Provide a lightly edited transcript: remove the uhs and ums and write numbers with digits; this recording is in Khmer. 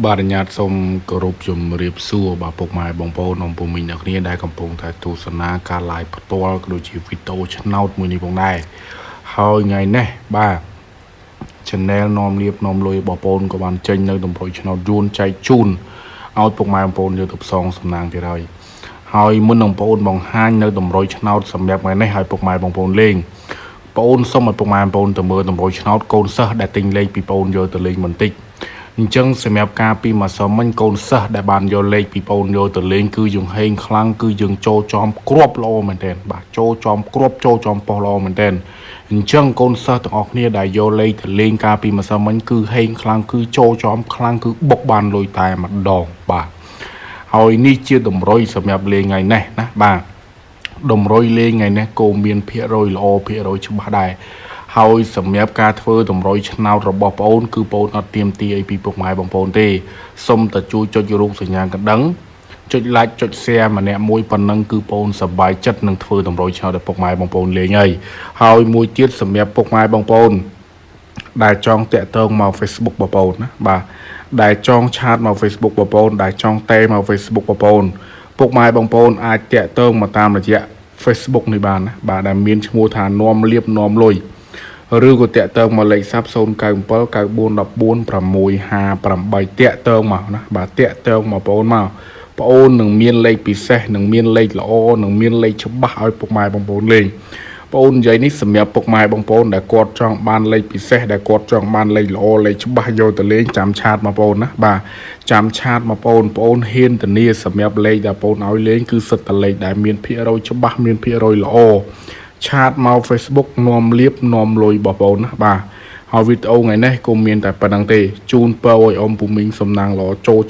បាទអាញាតសូមគោរពជំរាបសួរបាទពុកម៉ែបងប្អូននំពុំមីងអ្នកគ្នាដែលកំពុងតែទស្សនាការ live ផ្ទាល់ក៏ដូចជាវីដេអូឆ្នោតមួយនេះផងដែរហើយថ្ងៃនេះបាទ channel នាំលៀបនាំលុយបងប្អូនក៏បានចេញនៅតម្រុយឆ្នោតយួនចែកជូនឲ្យពុកម៉ែបងប្អូនយកទៅផ្សងសំណាងទៀតហើយមុននឹងបងប្អូនបង្ហាញនៅតម្រុយឆ្នោតសម្រាប់ថ្ងៃនេះឲ្យពុកម៉ែបងប្អូនលេងបងប្អូនសូមឲ្យពុកម៉ែបងប្អូនទៅមើលតម្រុយឆ្នោតកូនសិស្សដែលទិញលេខពីបងប្អូនយកទៅលេងបន្តិចអញ្ចឹងសម្រាប់ការពីម្សិលមិញកូនសិស្សដែលបានយកលេខពីបងប្អូនយកទៅលេងគឺយើងហេងខ្លាំងគឺយើងចូលចំគ្រាប់ល្អមែនទែនបាទចូលចំគ្រាប់ចូលចំប៉ោះល្អមែនទែនអញ្ចឹងកូនសិស្សទាំងអស់គ្នាដែលយកលេខទៅលេងការពីម្សិលមិញគឺហេងខ្លាំងគឺចូលចំខ្លាំងគឺបុកបានលុយតែម្ដងបាទហើយនេះជាតម្រុយសម្រាប់លេងថ្ងៃនេះណាបាទតម្រុយលេងថ្ងៃនេះក៏មានភាគរយល្អភាគរយច្បាស់ដែរហើយសម្រាប់ការធ្វើតម្រុយឆ្នោតរបស់បងប្អូនគឺបងប្អូនអត់ទៀមទីអីពីពុកម៉ែបងប្អូនទេសូមតែជួយចុចរូបសញ្ញាកណ្ដឹងចុច like ចុច share ម្នាក់មួយប៉ុណ្ណឹងគឺបងប្អូនសប្បាយចិត្តនឹងធ្វើតម្រុយឆ្នោតដល់ពុកម៉ែបងប្អូនលេងហើយមួយទៀតសម្រាប់ពុកម៉ែបងប្អូនដែលចង់តាក់ទងមក Facebook បងប្អូនណាបាទដែលចង់ឆាតមក Facebook បងប្អូនដែលចង់តេមក Facebook បងប្អូនពុកម៉ែបងប្អូនអាចតាក់ទងមកតាមរយៈ Facebook នេះបានណាបាទដែលមានឈ្មោះថានាំលៀបនាំលុយឬក៏តាក់ទងមកលេខសាប់097 9414 658តាក់ទងមកណាបាទតាក់ទងមកបងប្អូននឹងមានលេខពិសេសនឹងមានលេខល្អនឹងមានលេខច្បាស់ឲ្យពុកម៉ែបងប្អូនលេងបងប្អូននិយាយនេះសម្រាប់ពុកម៉ែបងប្អូនដែលគាត់ចង់បានលេខពិសេសដែលគាត់ចង់បានលេខល្អលេខច្បាស់យកទៅលេងចាំឆាតមកបងប្អូនណាបាទចាំឆាតមកបងប្អូនហ៊ានធានាសម្រាប់លេខដែលបងប្អូនឲ្យលេងគឺសិតតែលេខដែលមានភាគរយច្បាស់មានភាគរយល្អឆាតមក Facebook នាំលៀបនាំលុយបងប្អូនណាបាទហើយវីដេអូថ្ងៃនេះក៏មានតែប៉ុណ្្នឹងទេជូនពរឲ្យអ៊ំពូមីងសំណាងល្អចូល